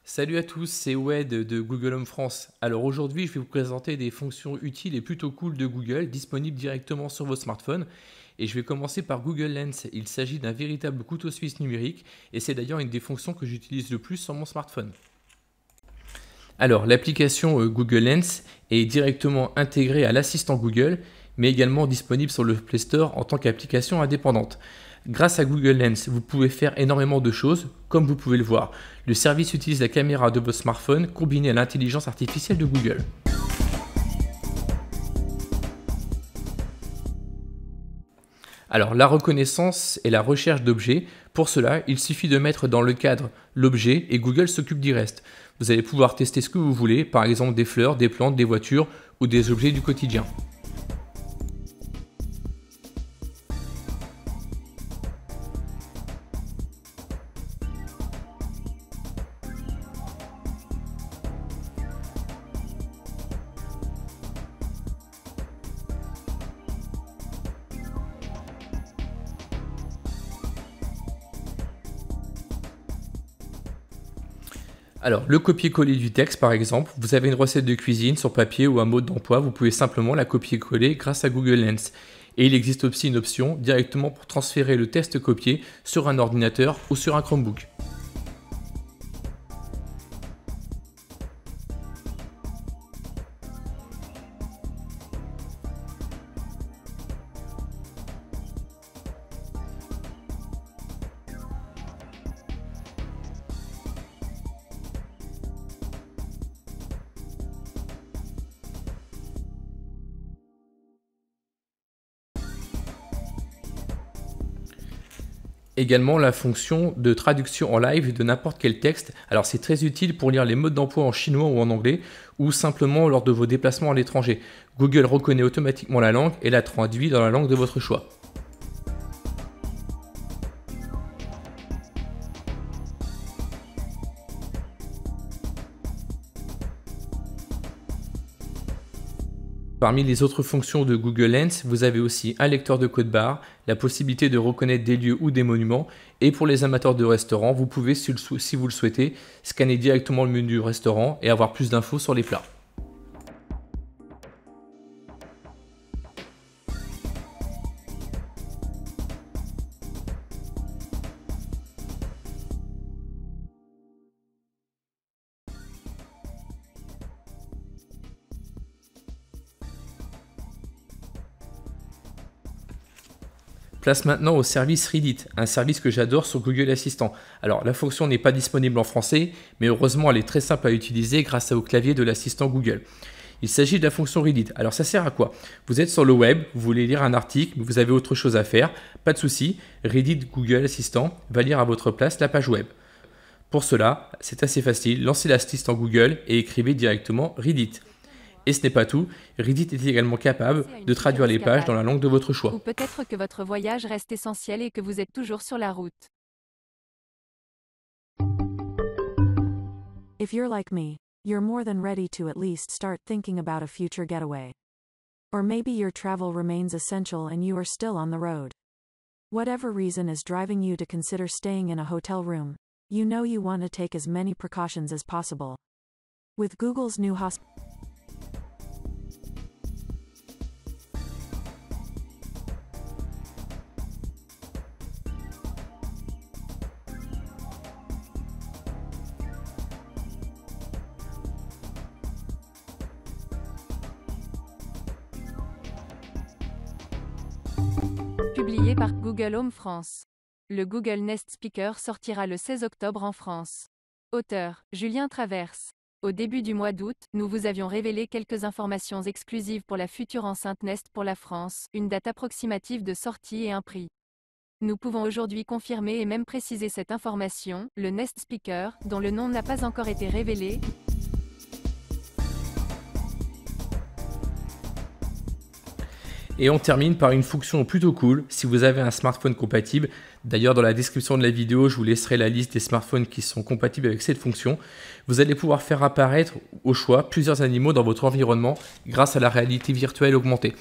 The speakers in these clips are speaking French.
Salut à tous, c'est Wed de Google Home France. Alors aujourd'hui, je vais vous présenter des fonctions utiles et plutôt cool de Google disponibles directement sur vos smartphones. Et je vais commencer par Google Lens. Il s'agit d'un véritable couteau suisse numérique et c'est d'ailleurs une des fonctions que j'utilise le plus sur mon smartphone. Alors l'application Google Lens est directement intégrée à l'assistant Google, mais également disponible sur le Play Store en tant qu'application indépendante. Grâce à Google Lens, vous pouvez faire énormément de choses, comme vous pouvez le voir. Le service utilise la caméra de votre smartphone combinée à l'intelligence artificielle de Google. Alors la reconnaissance et la recherche d'objets, pour cela, il suffit de mettre dans le cadre l'objet et Google s'occupe du reste. Vous allez pouvoir tester ce que vous voulez, par exemple des fleurs, des plantes, des voitures ou des objets du quotidien. Alors, le copier-coller du texte, par exemple, vous avez une recette de cuisine sur papier ou un mode d'emploi, vous pouvez simplement la copier-coller grâce à Google Lens. Et il existe aussi une option directement pour transférer le texte copié sur un ordinateur ou sur un Chromebook. Également la fonction de traduction en live de n'importe quel texte. Alors c'est très utile pour lire les modes d'emploi en chinois ou en anglais ou simplement lors de vos déplacements à l'étranger. Google reconnaît automatiquement la langue et la traduit dans la langue de votre choix. Parmi les autres fonctions de Google Lens, vous avez aussi un lecteur de code barre, la possibilité de reconnaître des lieux ou des monuments, et pour les amateurs de restaurants, vous pouvez, si vous le souhaitez, scanner directement le menu du restaurant et avoir plus d'infos sur les plats. Place maintenant au service Reddit, un service que j'adore sur Google Assistant. Alors la fonction n'est pas disponible en français, mais heureusement elle est très simple à utiliser grâce au clavier de l'assistant Google. Il s'agit de la fonction Reddit. Alors ça sert à quoi? Vous êtes sur le web, vous voulez lire un article, mais vous avez autre chose à faire, pas de souci, Reddit Google Assistant va lire à votre place la page web. Pour cela, c'est assez facile, lancez l'assistant Google et écrivez directement Reddit. Et ce n'est pas tout, Reddit est également capable de traduire les pages dans la langue de votre choix. Ou peut-être que votre voyage reste essentiel et que vous êtes toujours sur la route. If you're like me, you're more than ready to at least start thinking about a future getaway. Or maybe your travel remains essential and you are still on the road. Whatever reason is driving you to consider staying in a hotel room, you know you want to take as many precautions as possible. With Google's new Publié par Google Home France. Le Google Nest Speaker sortira le 16 octobre en France. Auteur, Julien Traverse. Au début du mois d'août, nous vous avions révélé quelques informations exclusives pour la future enceinte Nest pour la France, une date approximative de sortie et un prix. Nous pouvons aujourd'hui confirmer et même préciser cette information, le Nest Speaker, dont le nom n'a pas encore été révélé, Et on termine par une fonction plutôt cool si vous avez un smartphone compatible. D'ailleurs, dans la description de la vidéo, je vous laisserai la liste des smartphones qui sont compatibles avec cette fonction. Vous allez pouvoir faire apparaître au choix plusieurs animaux dans votre environnement grâce à la réalité virtuelle augmentée.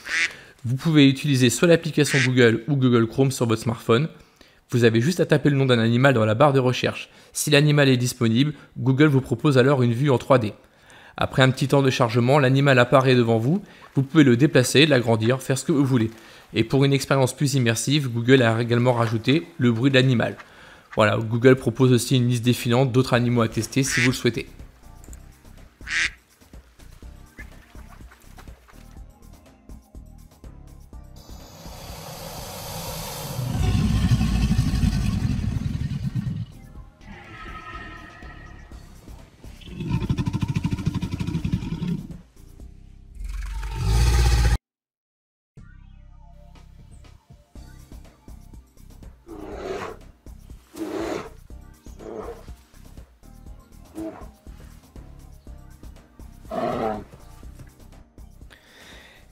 Vous pouvez utiliser soit l'application Google ou Google Chrome sur votre smartphone. Vous avez juste à taper le nom d'un animal dans la barre de recherche. Si l'animal est disponible, Google vous propose alors une vue en 3D. Après un petit temps de chargement, l'animal apparaît devant vous. Vous pouvez le déplacer, l'agrandir, faire ce que vous voulez. Et pour une expérience plus immersive, Google a également rajouté le bruit de l'animal. Voilà, Google propose aussi une liste défilante d'autres animaux à tester si vous le souhaitez.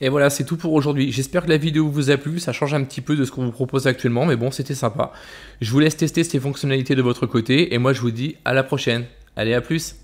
Et voilà, c'est tout pour aujourd'hui. J'espère que la vidéo vous a plu, ça change un petit peu de ce qu'on vous propose actuellement, mais bon, c'était sympa. Je vous laisse tester ces fonctionnalités de votre côté, et moi je vous dis à la prochaine. Allez, à plus!